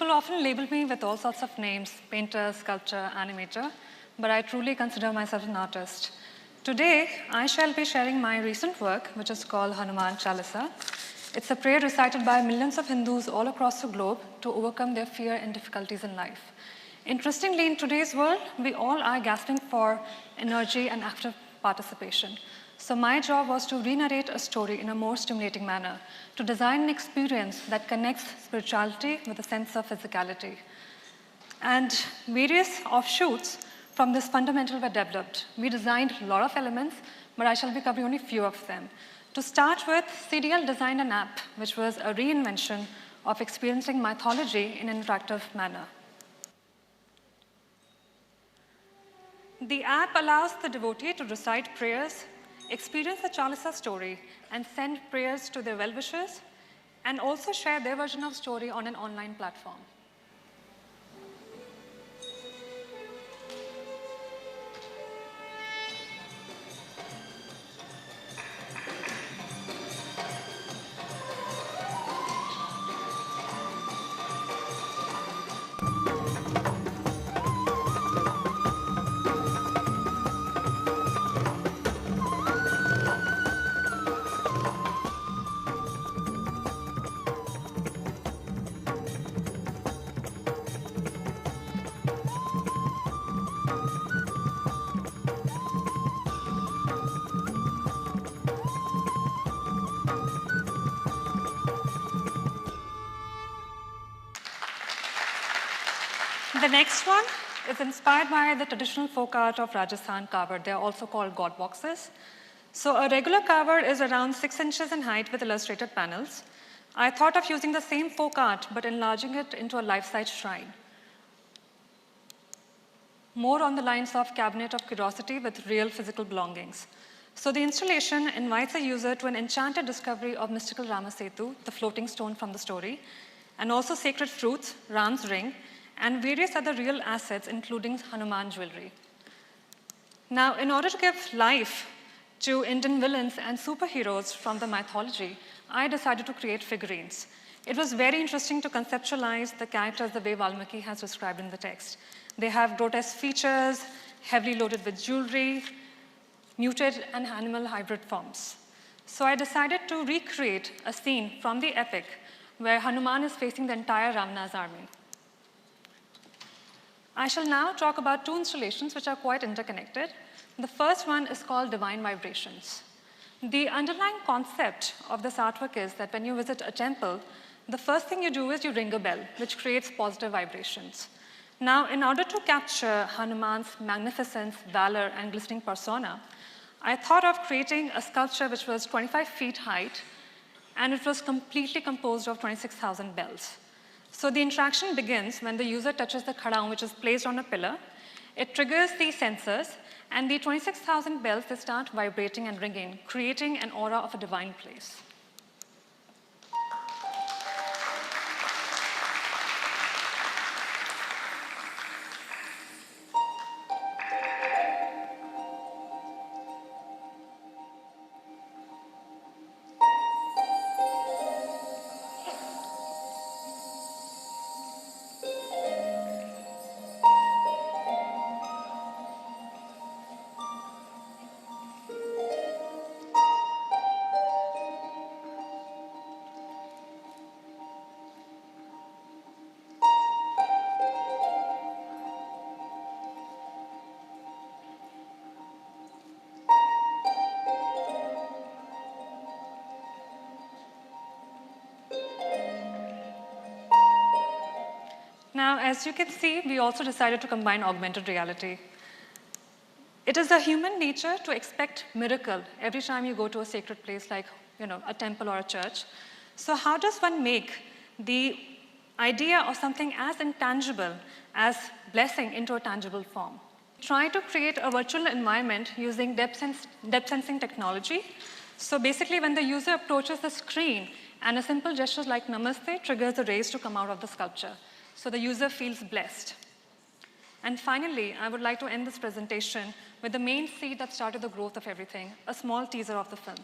People often label me with all sorts of names, painter, sculptor, animator, but I truly consider myself an artist. Today, I shall be sharing my recent work, which is called Hanuman Chalisa. It's a prayer recited by millions of Hindus all across the globe to overcome their fear and difficulties in life. Interestingly, in today's world, we all are gasping for energy and active participation. So my job was to re-narrate a story in a more stimulating manner, to design an experience that connects spirituality with a sense of physicality. And various offshoots from this fundamental were developed. We designed a lot of elements, but I shall be covering only a few of them. To start with, CDL designed an app, which was a reinvention of experiencing mythology in an interactive manner. The app allows the devotee to recite prayers, experience the Chalisa story, and send prayers to their well-wishers, and also share their version of story on an online platform. The next one is inspired by the traditional folk art of Rajasthan kawad. They are also called god boxes. So a regular kawad is around 6 inches in height with illustrated panels. I thought of using the same folk art but enlarging it into a life-size shrine. More on the lines of cabinet of curiosity with real physical belongings. So the installation invites a user to an enchanted discovery of mystical Ramasetu, the floating stone from the story, and also sacred fruits, Ram's ring, and various other real assets, including Hanuman jewelry. Now, in order to give life to Indian villains and superheroes from the mythology, I decided to create figurines. It was very interesting to conceptualize the characters the way Valmiki has described in the text. They have grotesque features, heavily loaded with jewelry, muted and animal hybrid forms. So I decided to recreate a scene from the epic where Hanuman is facing the entire Ravana's army. I shall now talk about two installations which are quite interconnected. The first one is called Divine Vibrations. The underlying concept of this artwork is that when you visit a temple, the first thing you do is you ring a bell, which creates positive vibrations. Now, in order to capture Hanuman's magnificence, valor, and glistening persona, I thought of creating a sculpture which was 25 feet height, and it was completely composed of 26,000 bells. So the interaction begins when the user touches the khadaon, which is placed on a pillar. It triggers the sensors, and the 26,000 bells, they start vibrating and ringing, creating an aura of a divine place. Now, as you can see, we also decided to combine augmented reality. It is a human nature to expect miracle every time you go to a sacred place like a temple or a church. So how does one make the idea of something as intangible as blessing into a tangible form? Try to create a virtual environment using depth sensing technology. So basically, when the user approaches the screen and a simple gesture like namaste triggers the rays to come out of the sculpture. So the user feels blessed. And finally, I would like to end this presentation with the main seed that started the growth of everything, a small teaser of the film.